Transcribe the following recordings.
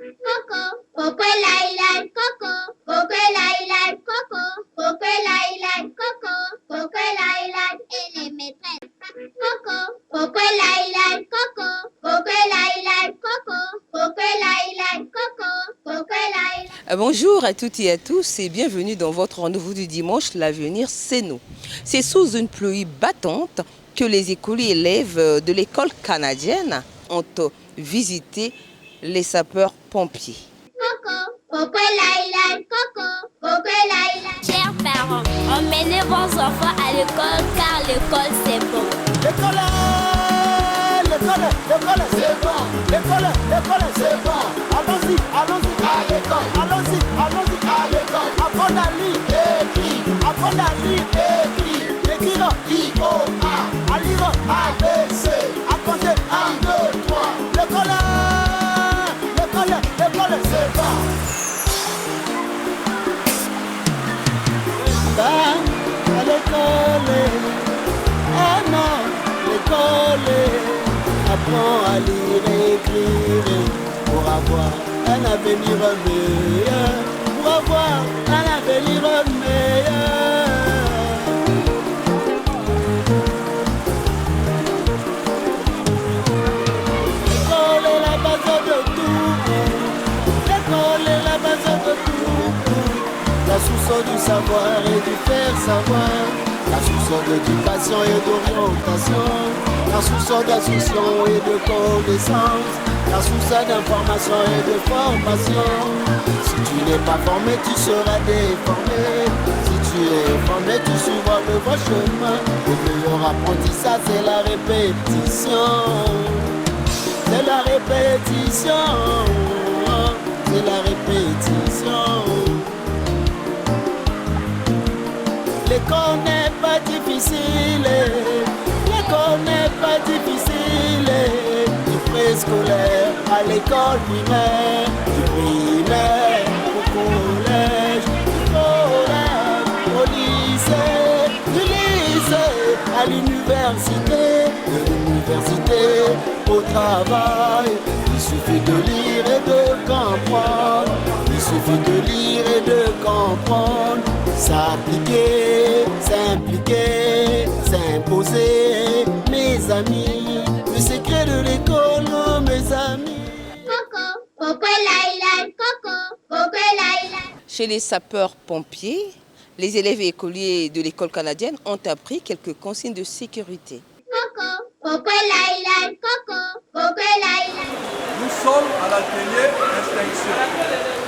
Coco, coco laila, coco, coco laila, coco, coco laila, coco, coco laila, et les maîtresses. Coco, coco laila, coco, coco laila, coco, coco laila, coco, coco laila. Bonjour à toutes et à tous et bienvenue dans votre rendez-vous du dimanche, l'avenir c'est nous. C'est sous une pluie battante que les écoliers élèves de l'école canadienne ont visité les sapeurs-pompiers. Coco, coco laila, coco, coco laila. Chers parents, emmenez vos enfants à l'école car l'école c'est bon. L'école, c'est bon. L'école, c'est bon. Allons-y à l'école. Allons-y à l'école. Apprendre à lire, écrire I-O-A, à lire A-B-C, à compter 1, 2, 3. L'école, c'est bon. À l'école, oh non, l'école, apprends à lire et écrire pour avoir un avenir meilleur, pour avoir un avenir meilleur. L'école est la base de tout, l'école est la base de tout, la source du savoir et du faire savoir, la source d'éducation et d'orientation, la source d'instruction et de connaissance, la source d'information et de formation. Si tu n'es pas formé, tu seras déformé. Si tu es formé, tu suivras le bon chemin. Le meilleur apprentissage, c'est la répétition. C'est la répétition. C'est la répétition. L'école n'est pas difficile, l'école n'est pas difficile. Du préscolaire à l'école primaire, du primaire au collège, du collège au lycée, du lycée à l'université, de l'université au travail. Il suffit de lire et de comprendre, il suffit de lire et de comprendre. S'appliquer, s'impliquer, s'imposer, mes amis. Le secret de l'école, mes amis. Coco, coco laila, coco, coco laila. Chez les sapeurs-pompiers, les élèves et écoliers de l'école canadienne ont appris quelques consignes de sécurité. Coco, coco laila, coco, coco laila. Nous sommes à l'atelier d'inspection.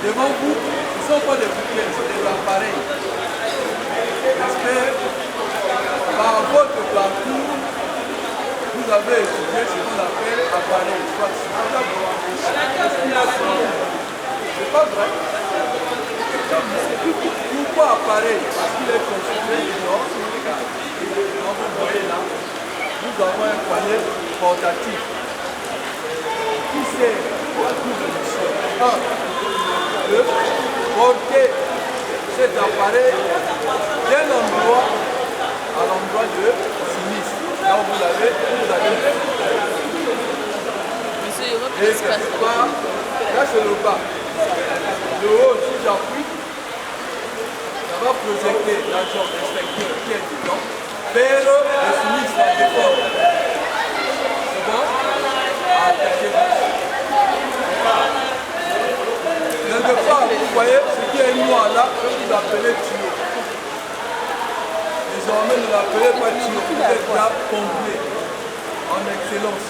Devant vous, ce ne sont pas des bouquets, c'est des appareils. Parce que par votre parcours, vous avez étudié ce qu'on appelle appareil. C'est pas vrai. Pourquoi appareil? Parce qu'il est constitué dehors. Comme vous voyez là, nous avons un panier portatif qui sert à double mission. 1. De porter cet appareil d'un endroit à l'endroit de sinistre. Là où vous allez. Et quelque part, là c'est le bas. Le haut, si j'appuie, ça va projeter l'agent inspecteur qui est dedans vers le sinistre à défendre. C'est bon? Attaquez-vous. Quelque part, vous voyez, ce qui est noir là, vous l'appelez tuyau. Désormais, ne l'appelez pas tuyau, vous êtes là pompier, en excellence.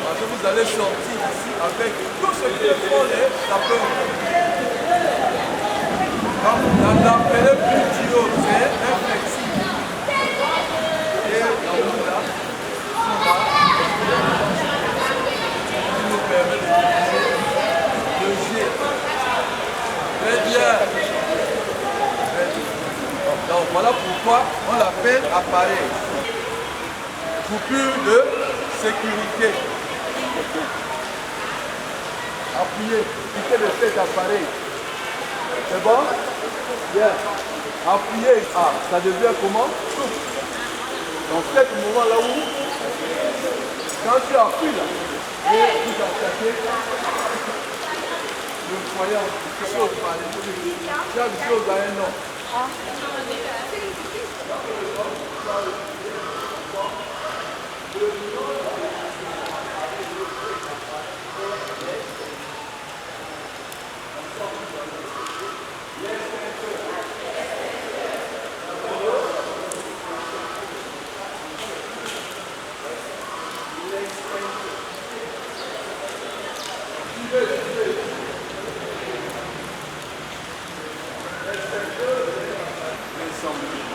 Parce que vous allez sortir ici avec tout ce que font les sapeurs. Ne l'appelez plus tuyau, c'est inflexible. Et dans nous là, qui nous permet de utiliser. Très bien. Donc voilà pourquoi on l'appelle appareil. Coupure de sécurité. Appuyez, quittez le cet appareil. C'est bon? Bien. Appuyez. Ah, ça devient comment? Souple. Donc cet moment là où, quand tu appuies là, et vous attaquez, foyer, quelque chose par les trucs. Tu as quelque chose dans un nom.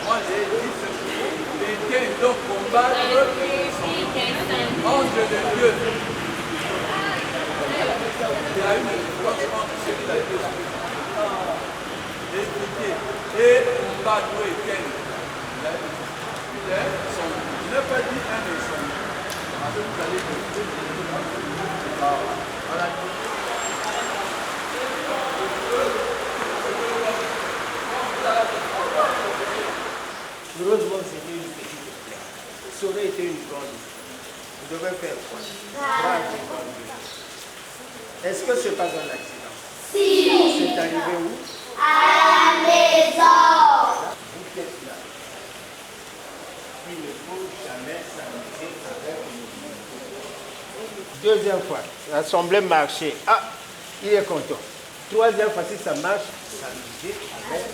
Moi j'ai dit ceci, l'idée de combattre ange de Dieu. Il y a une différence entre ce qu'il a dit et combattre éternel. Il n'a pas dit un et son. Parce que vous allez voilà. Heureusement, c'était une petite plaie. Ça aurait été une grande. Vous devez faire quoi? Est-ce que ce n'est pas un accident? Si. C'est arrivé où? À la maison. Vous qui êtes là. Il ne faut jamais s'amuser avec nous. Deuxième fois, ça semblait marcher. Ah, il est content. Troisième fois, si ça marche, s'amuser avec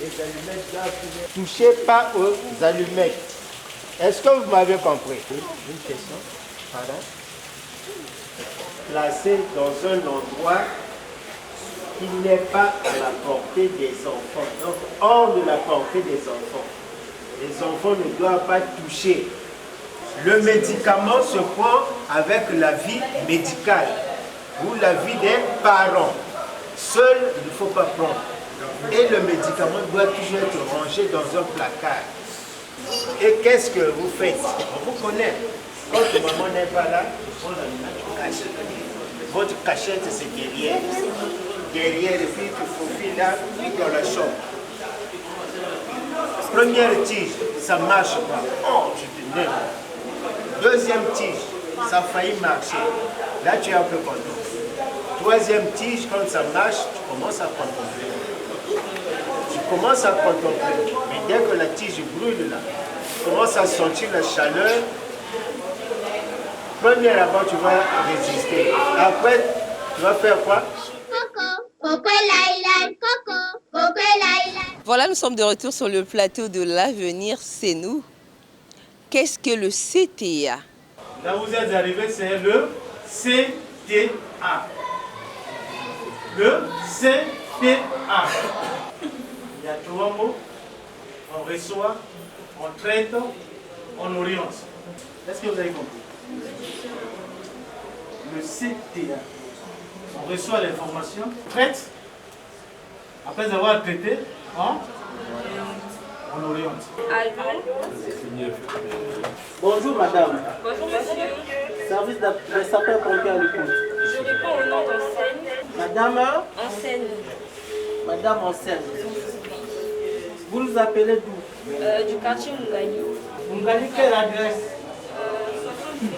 les allumettes là. Touchez pas aux allumettes. Est-ce que vous m'avez compris? Une question. Pardon? Placé dans un endroit qui n'est pas à la portée des enfants. Donc, hors de la portée des enfants. Les enfants ne doivent pas toucher. Le médicament se prend avec la vie médicale ou la vie des parents. Seul, il ne faut pas prendre. Et le médicament doit toujours être rangé dans un placard. Et qu'est-ce que vous faites? On vous connaît. Quand maman n'est pas là, votre cachette c'est derrière. Derrière, et puis tu faufiles là, puis dans la chambre. Première tige, ça ne marche pas. Oh, je te donne. Deuxième tige, ça a failli marcher. Là, tu es un peu content. Troisième tige, quand ça marche, tu commences à contempler. Tu commences à contempler. Mais dès que la tige brûle là, tu commences à sentir la chaleur. Premièrement, tu vas résister. Après, tu vas faire quoi? Voilà, nous sommes de retour sur le plateau de l'avenir, c'est nous. Qu'est-ce que le CTA? Là où vous êtes arrivés, c'est le CTA. Le CTA. Il y a trois mots. On reçoit, on traite, on oriente. Est-ce que vous avez compris? Le CTA. On reçoit l'information, traite. Après avoir traité, on oriente. Allô? Bonjour madame. Bonjour monsieur. Service de sapeurs-pompiers à l'écoute. Je réponds au nom d'Enseigne. Madame Enseigne. Madame Enseigne. Vous nous appelez d'où? Du quartier Mungali. Mungali, quelle adresse? 70.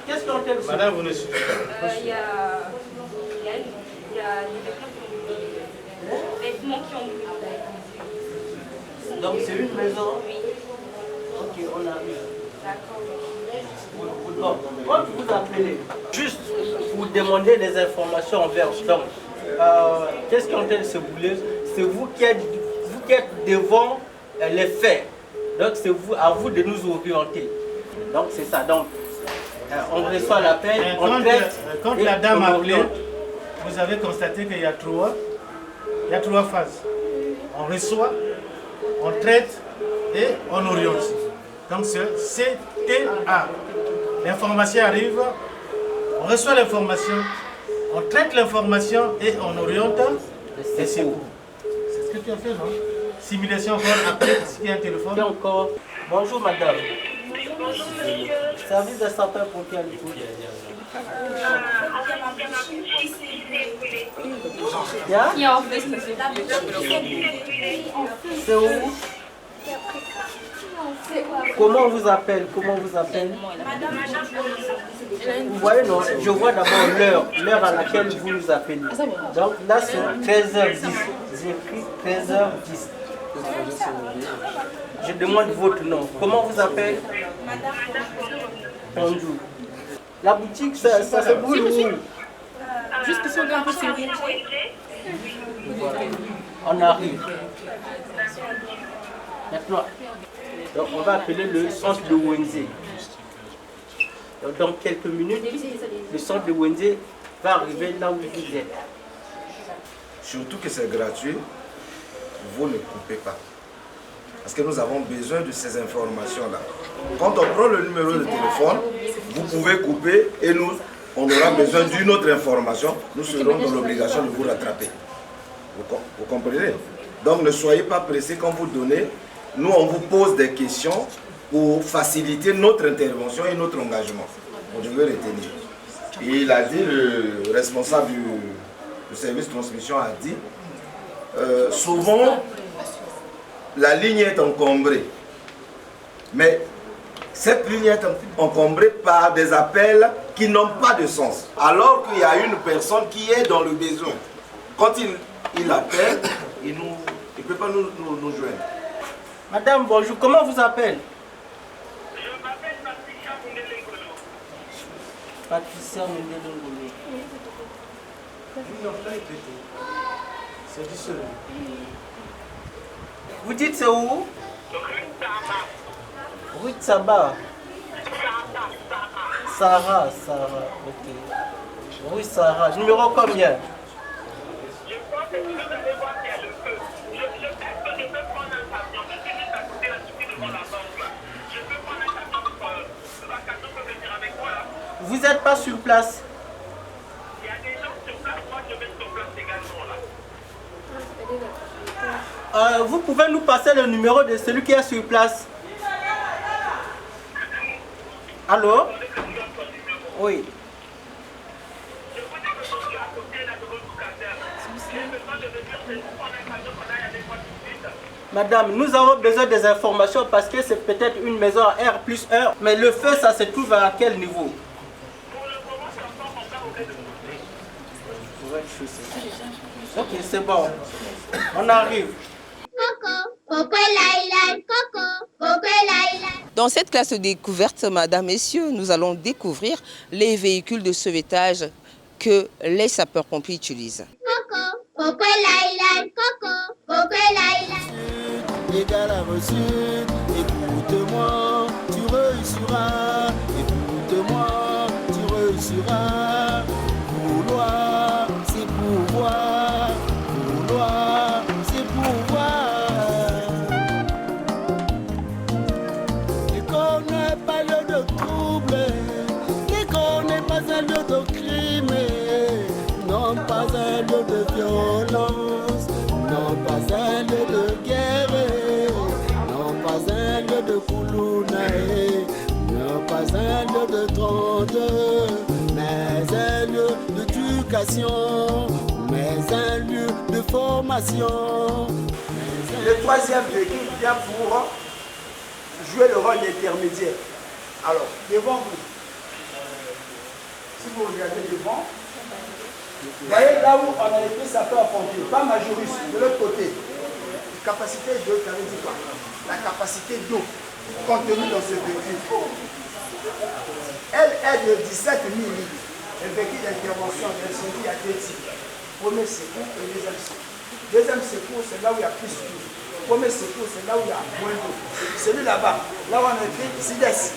Qu'est-ce qu'on fait? Madame, vous ne suivez pas. Il y a des vêtements qui ont brûlé. Donc c'est une maison? Oui. Ok, on arrive. D'accord. Bon, quand vous appelez, juste vous demandez des informations envers l'homme, qu'est-ce qui est en train de se bouler? C'est vous qui êtes devant les faits. Donc c'est à vous de nous orienter. Donc c'est ça. Donc on reçoit l'appel, on traite. Quand la dame a appelé, vous avez constaté qu'il y a trois phases. On reçoit, on traite et on oriente. Donc c'est CTA. L'information arrive, on reçoit l'information, on traite l'information et on oriente. Et c'est tout. C'est ce que tu as fait, non? Simulation encore après, il y a un téléphone. Et encore. Bonjour madame. Service de sapeurs-pompiers à l'écoute. Bien en fait, C'est où? Comment on vous appelle? Vous voyez, non, je vois d'abord l'heure à laquelle vous nous appelez. Donc là, c'est 13h10. J'ai écrit 13h10. Je demande votre nom. Comment on vous appelle? Bonjour. La boutique, ça se brûle où? Juste si on est un peu serré. On arrive. Maintenant, donc on va appeler le centre de Wenze. Donc dans quelques minutes, le centre de Wenze va arriver là où vous êtes. Surtout que c'est gratuit, vous ne coupez pas. Parce que nous avons besoin de ces informations-là. Quand on prend le numéro de téléphone, vous pouvez couper et nous, on aura besoin d'une autre information. Nous serons dans l'obligation de vous rattraper. Vous comprenez? Donc ne soyez pas pressés quand vous donnez. Nous, on vous pose des questions pour faciliter notre intervention et notre engagement. Vous devez retenir. Et il a dit, le responsable du service de transmission a dit, souvent, la ligne est encombrée. Mais cette ligne est encombrée par des appels qui n'ont pas de sens. Alors qu'il y a une personne qui est dans le besoin. Quand il appelle, il ne peut pas nous joindre. Madame, bonjour, comment vous appelez? Je m'appelle Patricia Mundelengolo. Patricia Mundelengolo. C'est du seul. Vous dites c'est où? Rue de Saba. Sarah, ok. Rue Sarah, numéro combien? Je crois que vous allez voir qu'il y a le feu. Est-ce que je peux prendre un camion? Je suis juste à côté de la suite devant la banque là. Je peux prendre un camion, la camion peut venir avec moi là. Vous n'êtes pas sur place? Il y a des gens sur place, moi je vais sur place également là. Vous pouvez nous passer le numéro de celui qui est sur place? Allô? Oui. Je vous dis que je suis à côté là de votre caserne. J'ai besoin de venir, c'est pour prendre un camion qu'on aille avec moi tout de suite. Madame, nous avons besoin des informations parce que c'est peut-être une maison à R+1, mais le feu, ça se trouve à quel niveau? Pour le moment, c'est encore mon gars au rez-de-chaussée. Ok, c'est bon. On arrive. Coco, coco laïlaï, coco, coco laïlaï. Dans cette classe de découverte, mesdames, messieurs, nous allons découvrir les véhicules de sauvetage que les sapeurs-pompiers utilisent. Coco, coco laïlaï, coco, coco laïlaï. Égal à reçu, écoute-moi, tu réussiras. Écoute-moi, tu réussiras. Vouloir, c'est pouvoir. Vouloir, c'est pouvoir. L'école n'est pas lieu de trouble. L'école n'est pas un lieu de crime. Non, pas un lieu de violence. Non, pas un lieu de guerre. Non, pas un lieu de koulounae. Non, pas un lieu de 32. Mais un lieu d'éducation. Mais un lieu de formation. Le troisième véhicule vient pour jouer le rôle intermédiaire. Alors, devant vous, si vous regardez devant, vous voyez là où on a été sapeur-pompier, pas majoriste, de l'autre côté. Capacité d'eau, ça veut dire quoi? La capacité d'eau contenue dans ce véhicule. Elle est de 17 000 litres. Le véhicule d'intervention d'incendie a deux types. Premier secours et deuxième secours. Deuxième secours, c'est là où il y a plus d'eau. Premier secours, c'est là où il y a moins d'eau. Celui là-bas, là où on a écrit SIDES.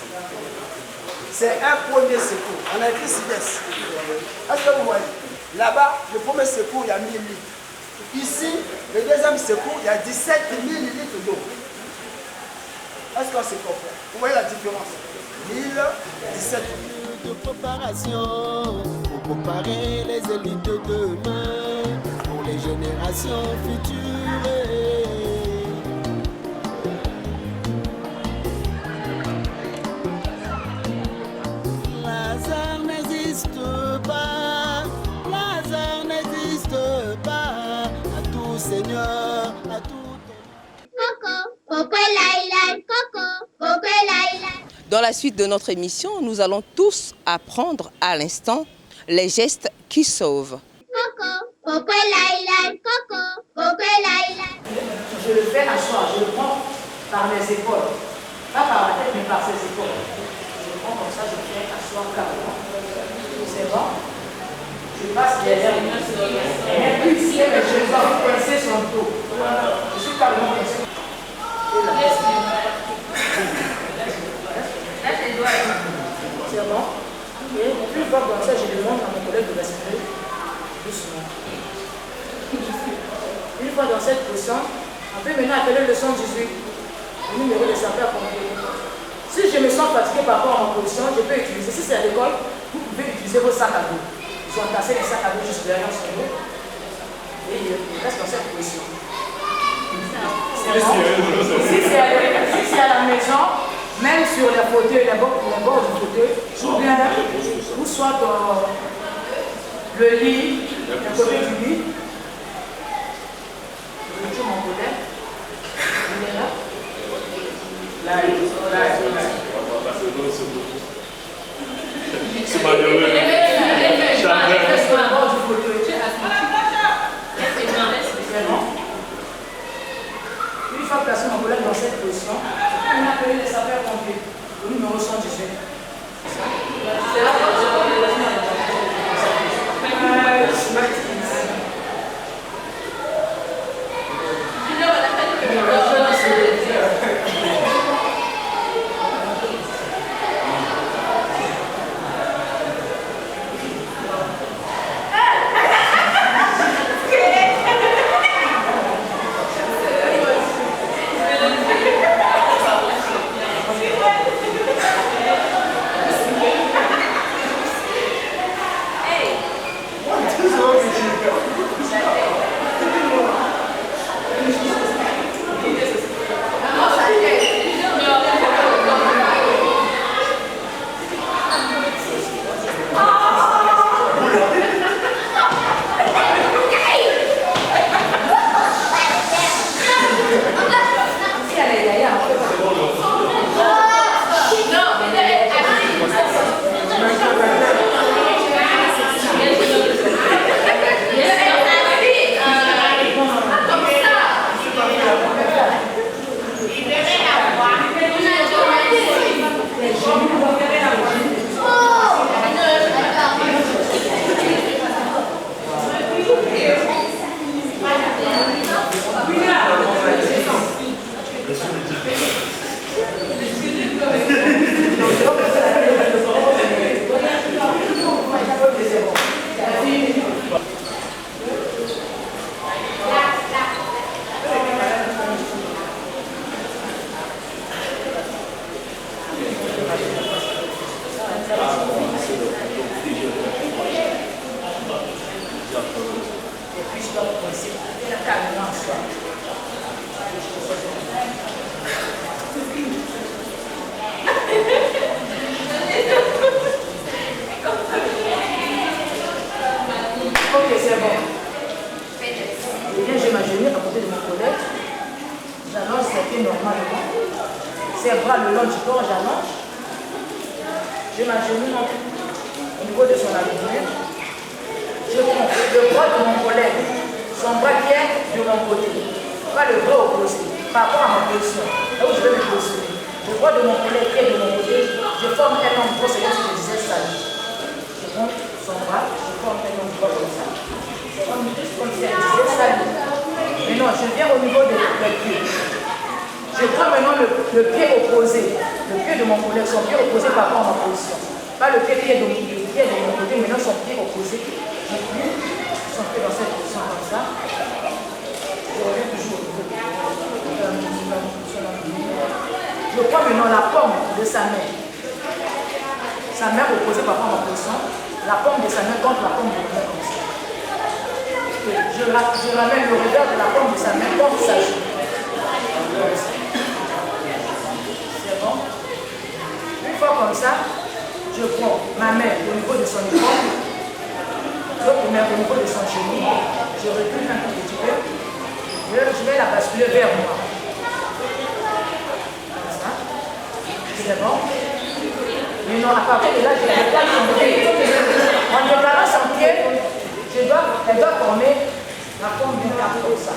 C'est un premier secours. On a écrit SIDES. Est-ce que vous voyez? Là-bas, le premier secours, il y a 1000 litres. Ici, le deuxième secours, il y a 17 000 litres d'eau. Est-ce qu'on se comprend? Vous voyez la différence? 1000, 17 000. De préparation pour préparer les élites de demain, pour les générations futures. Lazare n'existe pas, Lazare n'existe pas, à tout Seigneur, à tout. Coco, coco laïlaï, coco, coco laïlaï. Dans la suite de notre émission, nous allons tous apprendre à l'instant les gestes qui sauvent. Coco, coco laïla, coco, coco laïla. Je le fais asseoir, je le prends par mes épaules. Pas par la tête, mais par ses épaules. Je le prends comme ça, je le fais asseoir carrément. C'est bon. Je passe derrière lui. Et puis ici, je vais pincer son dos. Je suis carrément pincé. C'est bon. Et plus fort comme ça, je demande à mon collègue de respirer doucement. Une fois dans cette position, on peut maintenant appeler le 118, le numéro de sapeurs-pompiers. Si je me sens fatigué par rapport à ma position, je peux utiliser. Si c'est à l'école, vous pouvez utiliser vos sacs à dos. Ils ont tassé les sacs à dos juste derrière son dos. Et il reste dans cette position. C'est bon. Si c'est à la maison, même sur les fauteuils, les bords du fauteuil, ou bien, ou soit dans le lit, le côté du lit, je mon collègue, il est là. Là, il est là. C'est malheureux. Une fois placé mon collègue dans cette position, on a appelé les sapeurs-pompiers au numéro 118. C'est là. Je prends maintenant la paume de sa main. Sa main opposée par rapport à ma position. La paume de sa main contre la paume de ma main comme ça. Je ramène le revers de la paume de sa main contre sa joue. C'est bon. Une fois comme ça, je prends ma main au niveau de son épaule, l'autre main au niveau de son genou. Je recule un tout petit peu. Je vais la basculer vers moi. Comme ça. C'est bon. Mais non, à partir de là, je ne peux pas changer. En déclarant son pied, elle doit former la forme d'une carte comme ça.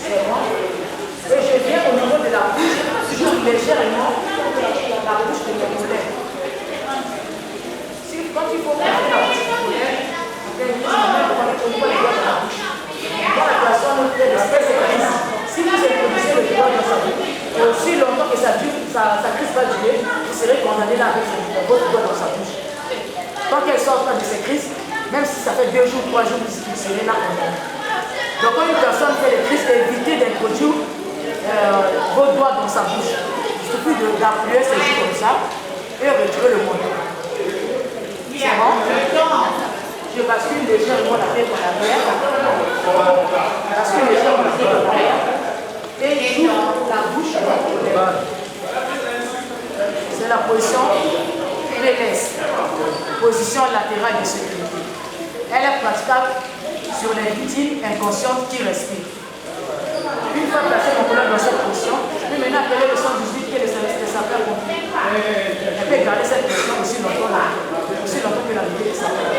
C'est bon. Et je viens au niveau de la bouche, toujours légèrement la bouche de mon collègue. Quand il faut faire la bouche de mon collègue, on voit les doigts dans la bouche. Quand la personne fait le stress, si vous introduisez le doigt dans sa bouche, aussi longtemps que ça dure, sa crise va durer, vous serez condamné là avec votre doigt dans sa bouche. Tant qu'elle sort pas de ses crises, même si ça fait 2 jours, 3 jours, vous serez là condamné. Donc quand une personne fait des crises, évitez d'introduire vos doigts dans sa bouche. Il suffit d'appuyer ses joues comme ça et retirer le menton. C'est bon? Je bascule légèrement la tête en arrière. Je bascule légèrement la tête en arrière. Et j'ouvre la bouche. C'est la position PLS, position latérale de sécurité. Elle est praticable sur les victimes inconscientes qui respirent. Une fois placé mon collègue dans cette position, je peux maintenant appeler le 118 qui est le service des sapeurs-pompiers. Elle peut garder cette position aussi longtemps que la vie des sapeurs.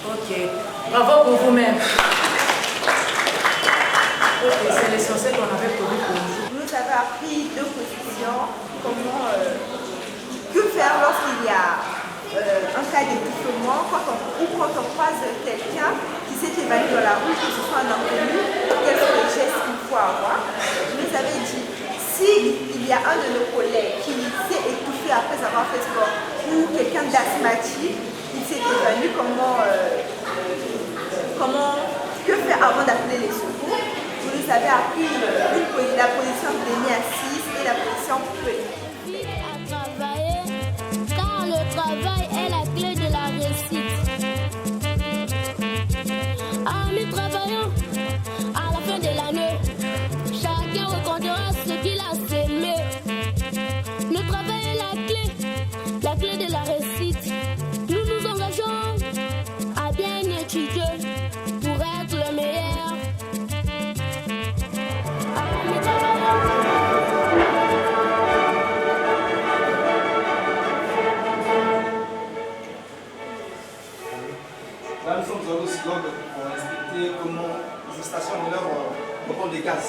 Ok, bravo pour vous-même. Ok, c'est l'essentiel qu'on avait prévu pour vous. Vous nous avez appris 2 positions, comment, que faire lorsqu'il y a un cas d'étouffement, quand on croise quelqu'un qui s'est évanoui dans la rue, que ce soit un inconnu, quels sont les gestes qu'il faut avoir. Vous nous avez dit, s'il y a un de nos collègues qui s'est étouffé après avoir fait sport, ou quelqu'un d'asthmatique, il s'est évanoui, que faire avant d'appeler les secours. Vous nous avez appris la position demi assise et la position petite. À travailler, car le travail est la clé de la réussite. Nous travaillons à la fin de l'année. Chacun reconnaîtra ce qu'il a semé. Le travail est la clé de la réussite. Nous nous engageons à bien étudier pour être le meilleur. Nous travaillons. Là, nous sommes au Slog pour inspecter comment les stations de leur pompe de gaz.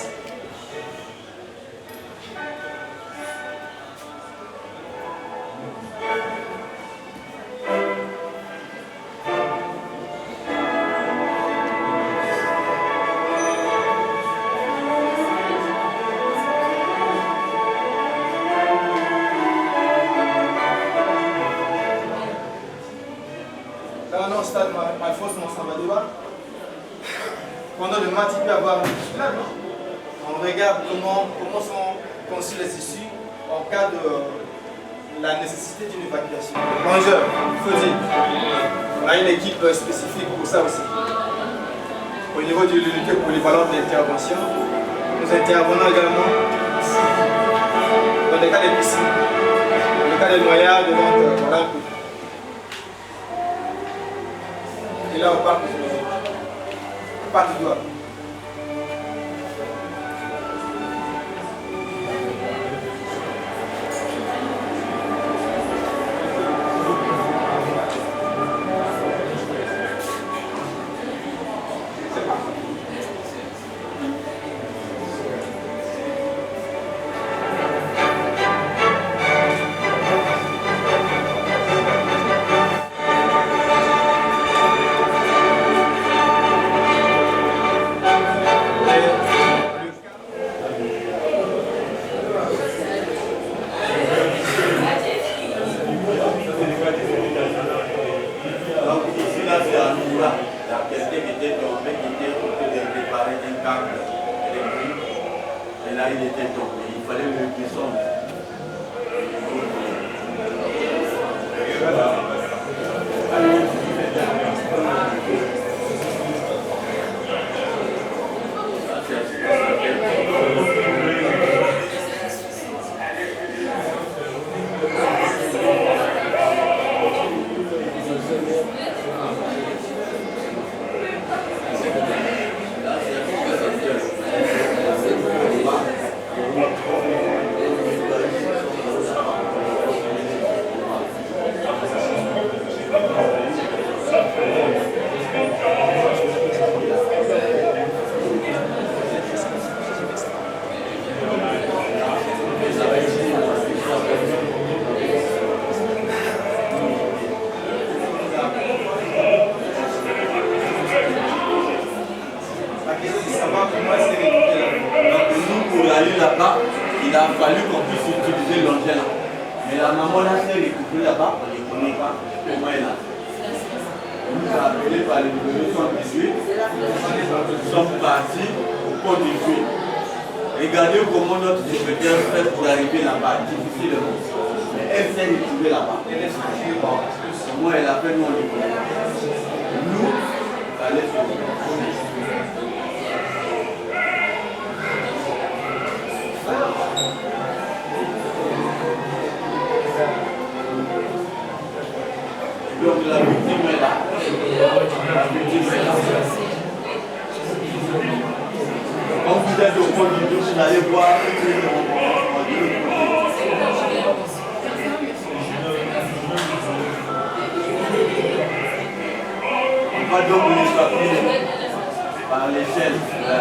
Là, on stade ma force, mon sabadéba. Pendant le match, il peut y avoir un musculaire. On regarde comment sont conçus les issues en cas de la nécessité d'une évacuation. Bonjour, Fodi. On a une équipe spécifique pour ça aussi. Au niveau de l'unité polyvalente d'intervention, nous intervenons également dans les cas des piscines, dans les cas des noyades, donc voilà un peu. Et là, on part du doigt. Et là, il était tombé. Il fallait le descendre. Voilà. l'équipement est là. On nous a appelé par le numéro 118. Nous sommes partis au pont du Puy. Regardez comment notre inspecteur fait pour arriver là-bas, difficilement. Mais elle s'est retrouvée là-bas. Comment elle a fait, nous on le connaît. Nous, il fallait se donc la victime est là. La victime est là. Quand vous êtes au fond du dos, vous allez voir on va donc les échapper par l'échelle de la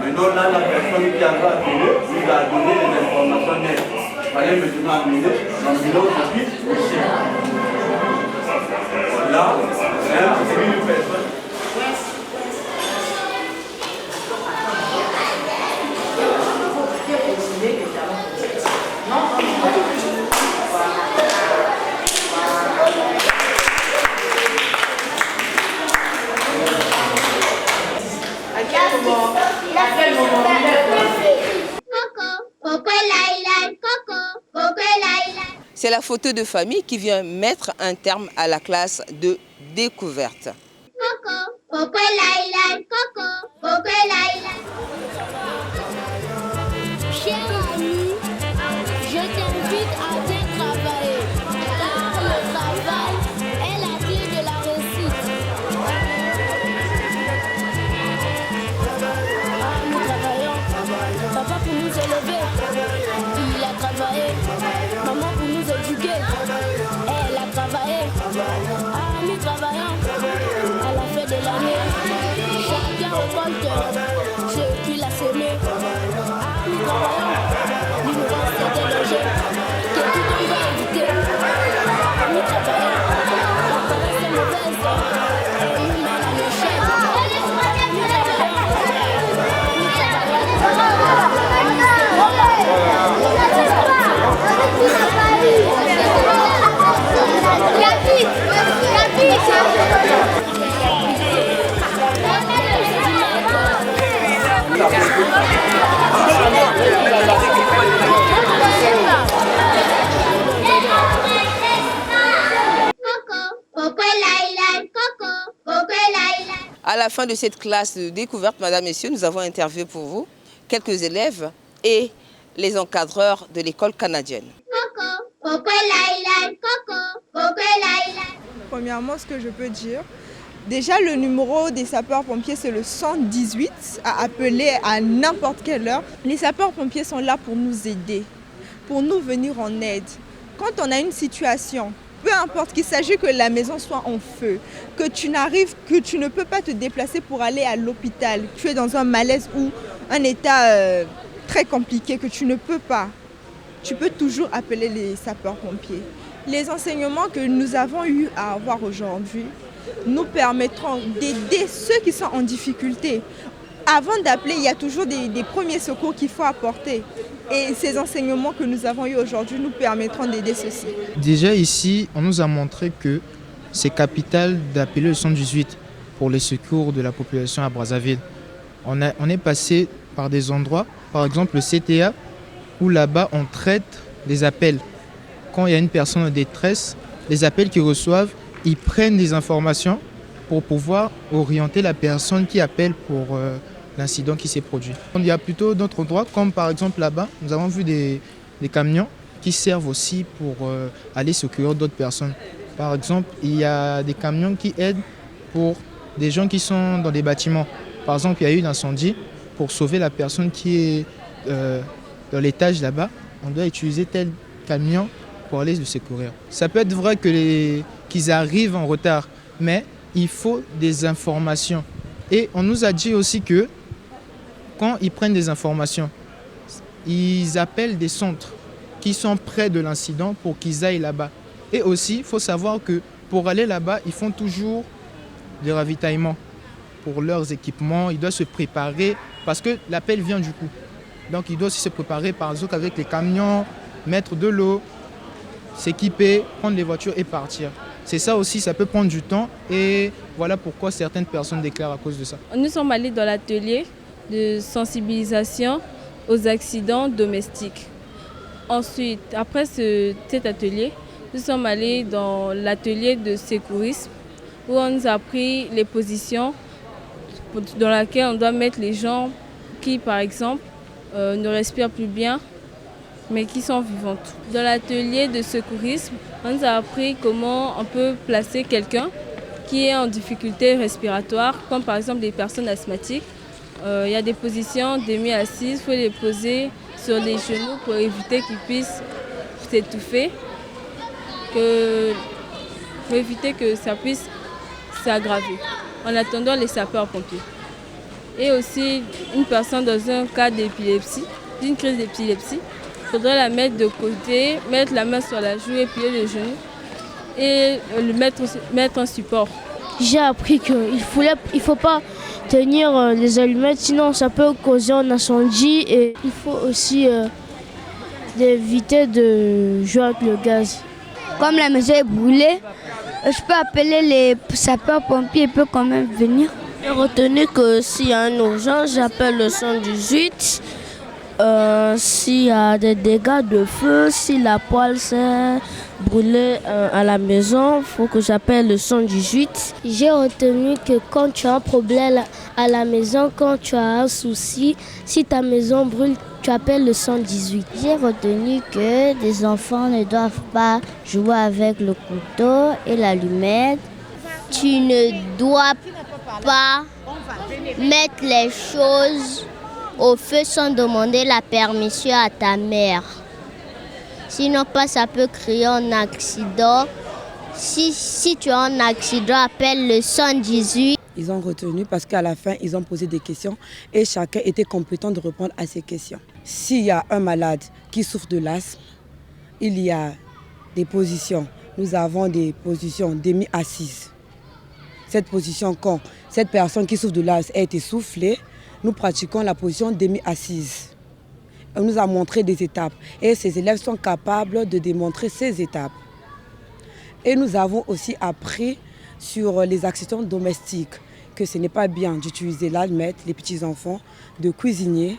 Maintenant, là, la personne qui a appelé nous a donné les informations nets. Il fallait maintenant amener l'ambulance depuis le chien. Voilà, c'est une personne. C'est la photo de famille qui vient mettre un terme à la classe de découverte. Cher ami, je t'invite à bien travailler, car le travail est la clé de la réussite. Nous travaillons, papa pour nous élever, il a travaillé, maman pour nous éduquer, elle a travaillé. Nous travaillons à la fin de l'année, chacun récolte ce qu'il a semé. Nous travaillons, l'ignorance est délogée, que tout le monde va éviter. Nous travaillons, la paresse est mauvaise, et nous mène à l'échec. Nous À la fin de cette classe de découverte, Madame, Messieurs, nous avons interviewé pour vous quelques élèves et les encadreurs de l'école canadienne. Premièrement, ce que je peux dire, déjà le numéro des sapeurs-pompiers, c'est le 118, à appeler à n'importe quelle heure. Les sapeurs-pompiers sont là pour nous aider, pour nous venir en aide. Quand on a une situation, peu importe qu'il s'agit que la maison soit en feu, que tu ne peux pas te déplacer pour aller à l'hôpital, tu es dans un malaise ou un état très compliqué que tu ne peux pas, tu peux toujours appeler les sapeurs-pompiers. Les enseignements que nous avons eu à avoir aujourd'hui nous permettront d'aider ceux qui sont en difficulté. Avant d'appeler, il y a toujours des premiers secours qu'il faut apporter. Et ces enseignements que nous avons eus aujourd'hui nous permettront d'aider ceux-ci. Déjà ici, on nous a montré que c'est capital d'appeler le 118 pour les secours de la population à Brazzaville. On est passé par des endroits, par exemple le CTA, où là-bas on traite les appels. Quand il y a une personne en détresse, les appels qu'ils reçoivent, ils prennent des informations pour pouvoir orienter la personne qui appelle pour l'incident qui s'est produit. Il y a plutôt d'autres endroits, comme par exemple là-bas, nous avons vu des camions qui servent aussi pour aller secourir d'autres personnes. Par exemple, il y a des camions qui aident pour des gens qui sont dans des bâtiments. Par exemple, il y a eu un incendie. Pour sauver la personne qui est dans l'étage là-bas, on doit utiliser tel camion pour aller le secourir. Ça peut être vrai que qu'ils arrivent en retard. Mais il faut des informations. Et on nous a dit aussi que quand ils prennent des informations, ils appellent des centres qui sont près de l'incident pour qu'ils aillent là-bas. Et aussi, il faut savoir que pour aller là-bas, ils font toujours des ravitaillements pour leurs équipements. Ils doivent se préparer parce que l'appel vient du coup. Donc, ils doivent aussi se préparer par exemple avec les camions, mettre de l'eau, s'équiper, prendre les voitures et partir. C'est ça aussi, ça peut prendre du temps et voilà pourquoi certaines personnes déclarent à cause de ça. Nous sommes allés dans l'atelier de sensibilisation aux accidents domestiques. Ensuite, après cet atelier, nous sommes allés dans l'atelier de secourisme où on nous a appris les positions dans lesquelles on doit mettre les gens qui, par exemple, ne respirent plus bien, mais qui sont vivantes. Dans l'atelier de secourisme, on nous a appris comment on peut placer quelqu'un qui est en difficulté respiratoire, comme par exemple des personnes asthmatiques. Il y a des positions demi-assises, il faut les poser sur les genoux pour éviter qu'ils puissent s'étouffer, pour éviter que ça puisse s'aggraver, en attendant les sapeurs-pompiers. Et aussi, une personne dans un cas d'épilepsie, d'une crise d'épilepsie, il faudrait la mettre de côté, mettre la main sur la joue et plier le genou et le mettre en support. J'ai appris qu'il ne faut pas tenir les allumettes, sinon ça peut causer un incendie. Et il faut aussi éviter de jouer avec le gaz. Comme la maison est brûlée, je peux appeler les sapeurs-pompiers, ils peuvent quand même venir. J'ai retenu que s'il y a une urgence, j'appelle le 118. S'il y a des dégâts de feu, si la poêle s'est brûlée à la maison, il faut que j'appelle le 118. J'ai retenu que quand tu as un problème à la maison, quand tu as un souci, si ta maison brûle, tu appelles le 118. J'ai retenu que des enfants ne doivent pas jouer avec le couteau et l'allumette. Tu ne dois pas mettre les choses au feu sans demander la permission à ta mère. Sinon, ça peut créer un accident. Si tu as un accident, appelle le 118. Ils ont retenu parce qu'à la fin, ils ont posé des questions et chacun était compétent de répondre à ces questions. S'il y a un malade qui souffre de l'asthme, il y a des positions. Nous avons des positions demi-assises. Cette position, quand cette personne qui souffre de l'asthme a été soufflée, nous pratiquons la position demi-assise. On nous a montré des étapes et ces élèves sont capables de démontrer ces étapes. Et nous avons aussi appris sur les accidents domestiques, que ce n'est pas bien d'utiliser l'allumette, les petits-enfants, de cuisiner.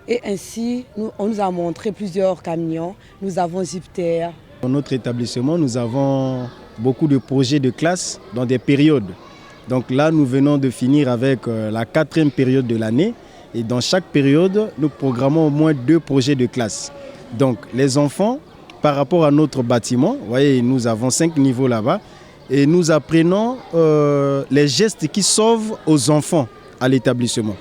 Et ainsi, on nous a montré plusieurs camions. Nous avons Zipter. Dans notre établissement, nous avons beaucoup de projets de classe dans des périodes. Donc là, nous venons de finir avec la 4e période de l'année. Et dans chaque période, nous programmons au moins 2 projets de classe. Donc les enfants, par rapport à notre bâtiment, vous voyez, nous avons 5 niveaux là-bas. Et nous apprenons les gestes qui sauvent aux enfants à l'établissement.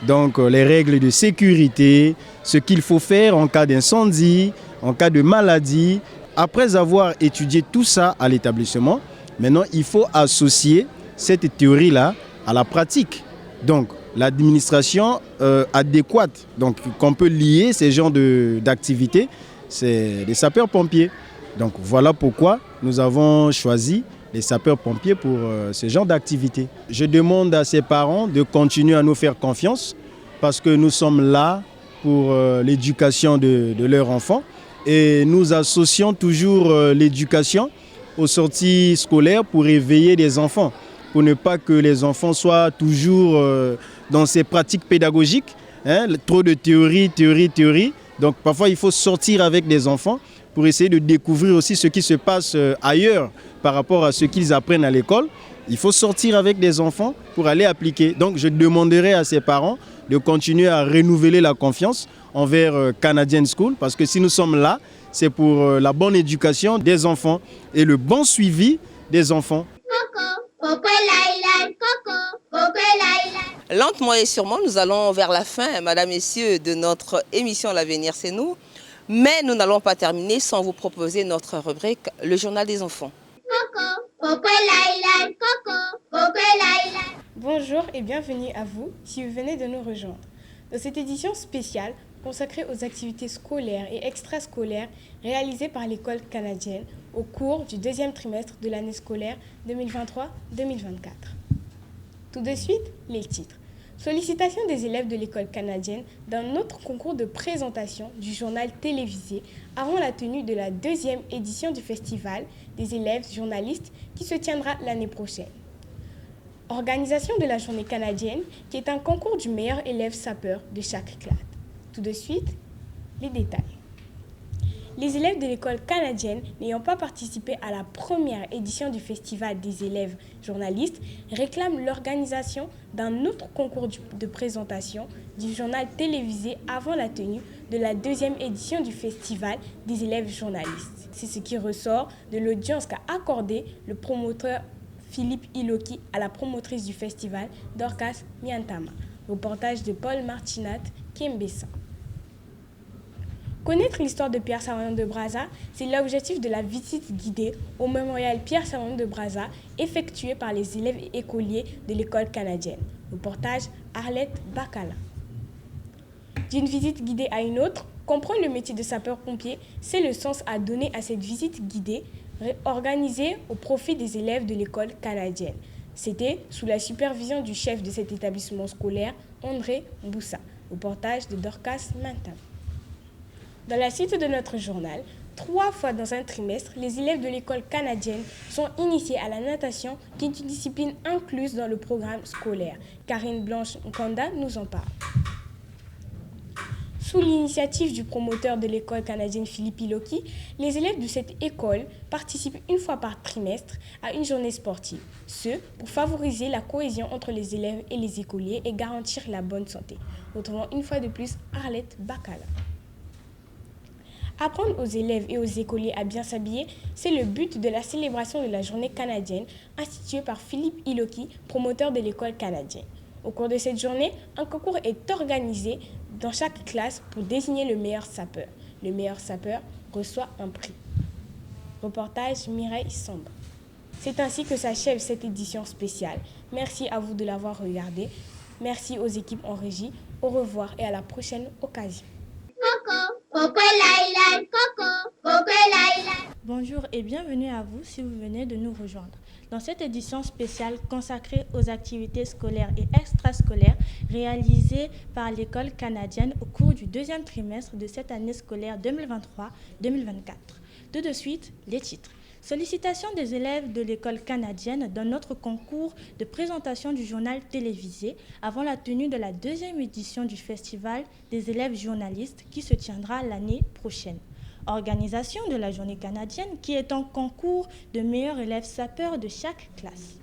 Donc les règles de sécurité, ce qu'il faut faire en cas d'incendie, en cas de maladie. Après avoir étudié tout ça à l'établissement, maintenant il faut associer cette théorie-là à la pratique. Donc l'administration adéquate, donc qu'on peut lier ces genres d'activités, c'est les sapeurs-pompiers. Donc voilà pourquoi nous avons choisi les sapeurs-pompiers pour ce genre d'activité. Je demande à ces parents de continuer à nous faire confiance parce que nous sommes là pour l'éducation de leurs enfants et nous associons toujours l'éducation aux sorties scolaires pour éveiller les enfants, pour ne pas que les enfants soient toujours dans ces pratiques pédagogiques, hein, trop de théorie. Donc parfois il faut sortir avec des enfants pour essayer de découvrir aussi ce qui se passe ailleurs par rapport à ce qu'ils apprennent à l'école. Il faut sortir avec des enfants pour aller appliquer. Donc je demanderai à ces parents de continuer à renouveler la confiance envers Canadian School parce que si nous sommes là, c'est pour la bonne éducation des enfants et le bon suivi des enfants. Lentement et sûrement, nous allons vers la fin, mesdames, messieurs, de notre émission L'avenir c'est nous. Mais nous n'allons pas terminer sans vous proposer notre rubrique, le journal des enfants. Coco. Coco Laila, Coco, Coco Laila. Bonjour et bienvenue à vous si vous venez de nous rejoindre. Dans cette édition spéciale consacrée aux activités scolaires et extrascolaires réalisées par l'école canadienne au cours du deuxième trimestre de l'année scolaire 2023-2024. Tout de suite, les titres. Sollicitation des élèves de l'école canadienne d'un autre concours de présentation du journal télévisé avant la tenue de la deuxième édition du festival des élèves journalistes qui se tiendra l'année prochaine. Organisation de la journée canadienne qui est un concours du meilleur élève sapeur de chaque classe. Tout de suite, les détails. Les élèves de l'école canadienne n'ayant pas participé à la première édition du festival des élèves journalistes réclament l'organisation d'un autre concours de présentation du journal télévisé avant la tenue de la deuxième édition du festival des élèves journalistes. C'est ce qui ressort de l'audience qu'a accordé le promoteur Philippe Iloki à la promotrice du festival, Dorcas Miantama. Reportage de Paul Martinat Kembessa. Connaître l'histoire de Pierre Savoyon de Brazza, c'est l'objectif de la visite guidée au mémorial Pierre Savoyon de Brazza effectuée par les élèves et écoliers de l'école canadienne. Reportage Arlette Bacala. D'une visite guidée à une autre, comprendre le métier de sapeur-pompier, c'est le sens à donner à cette visite guidée organisée au profit des élèves de l'école canadienne. C'était sous la supervision du chef de cet établissement scolaire, André Boussa. Reportage de Dorcas Mantin. Dans la suite de notre journal, 3 fois dans un trimestre, les élèves de l'école canadienne sont initiés à la natation, qui est une discipline incluse dans le programme scolaire. Karine Blanche-Nkanda nous en parle. Sous l'initiative du promoteur de l'école canadienne Philippe Iloki, les élèves de cette école participent une fois par trimestre à une journée sportive. Ce, pour favoriser la cohésion entre les élèves et les écoliers et garantir la bonne santé. Retrouvons une fois de plus Arlette Bacala. Apprendre aux élèves et aux écoliers à bien s'habiller, c'est le but de la célébration de la journée canadienne instituée par Philippe Iloki, promoteur de l'école canadienne. Au cours de cette journée, un concours est organisé dans chaque classe pour désigner le meilleur sapeur. Le meilleur sapeur reçoit un prix. Reportage Mireille Sombre. C'est ainsi que s'achève cette édition spéciale. Merci à vous de l'avoir regardé. Merci aux équipes en régie. Au revoir et à la prochaine occasion. Coco, Coco Laila, Coco, Coco Laila. Bonjour et bienvenue à vous si vous venez de nous rejoindre. Dans cette édition spéciale consacrée aux activités scolaires et extrascolaires réalisées par l'école canadienne au cours du deuxième trimestre de cette année scolaire 2023-2024. Tout de suite, les titres. Sollicitation des élèves de l'école canadienne d'un autre concours de présentation du journal télévisé avant la tenue de la deuxième édition du festival des élèves journalistes qui se tiendra l'année prochaine. Organisation de la journée canadienne qui est un concours de meilleurs élèves sapeurs de chaque classe.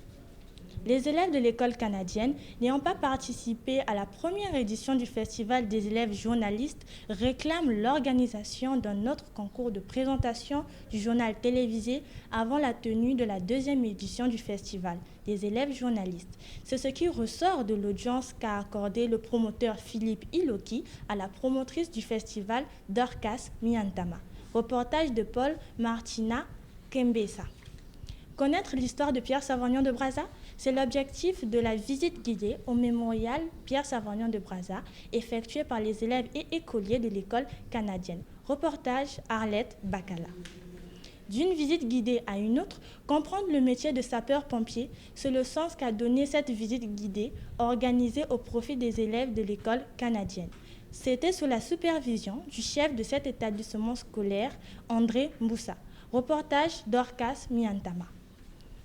Les élèves de l'école canadienne n'ayant pas participé à la première édition du festival des élèves journalistes réclament l'organisation d'un autre concours de présentation du journal télévisé avant la tenue de la deuxième édition du festival des élèves journalistes. C'est ce qui ressort de l'audience qu'a accordé le promoteur Philippe Iloki à la promotrice du festival Dorcas Miantama. Reportage de Paul Martina Kembessa. Connaître l'histoire de Pierre Savoyon de Brazza, c'est l'objectif de la visite guidée au mémorial Pierre Savoyon de Brazza, effectuée par les élèves et écoliers de l'école canadienne. Reportage Arlette Bacala. D'une visite guidée à une autre, comprendre le métier de sapeur-pompier, c'est le sens qu'a donné cette visite guidée organisée au profit des élèves de l'école canadienne. C'était sous la supervision du chef de cet établissement scolaire, André Boussa. Reportage Dorcas Miantama.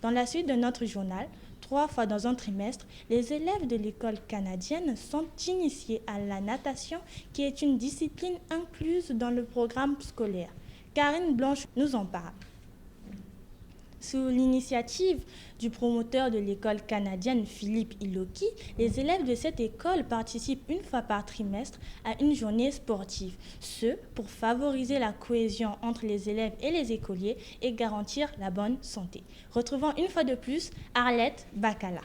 Dans la suite de notre journal, 3 fois dans un trimestre, les élèves de l'école canadienne sont initiés à la natation, qui est une discipline incluse dans le programme scolaire. Karine Blanche nous en parle. Sous l'initiative du promoteur de l'école canadienne Philippe Iloki, les élèves de cette école participent une fois par trimestre à une journée sportive. Ce, pour favoriser la cohésion entre les élèves et les écoliers et garantir la bonne santé. Retrouvons une fois de plus Arlette Bacala.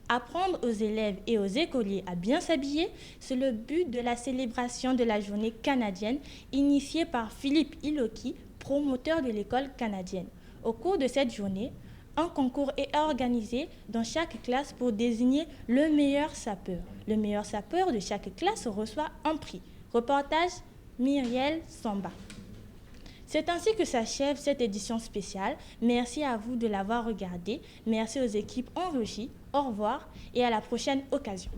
Apprendre aux élèves et aux écoliers à bien s'habiller, c'est le but de la célébration de la journée canadienne initiée par Philippe Iloki, promoteur de l'école canadienne. Au cours de cette journée, Un concours est organisé dans chaque classe pour désigner le meilleur sapeur. Le meilleur sapeur de chaque classe reçoit un prix. Reportage Myriel Samba. C'est ainsi que s'achève cette édition spéciale. Merci à vous de l'avoir regardée. Merci aux équipes en régie. Au revoir et à la prochaine occasion.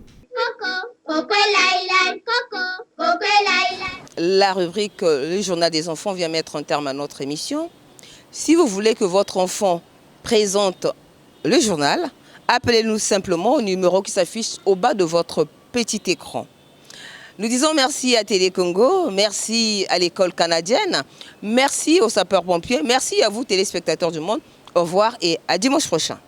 La rubrique Le journal des enfants vient mettre un terme à notre émission. Si vous voulez que votre enfant présente le journal, appelez-nous simplement au numéro qui s'affiche au bas de votre petit écran. Nous disons merci à Télé Congo, merci à l'école canadienne, merci aux sapeurs-pompiers, merci à vous téléspectateurs du monde. Au revoir et à dimanche prochain.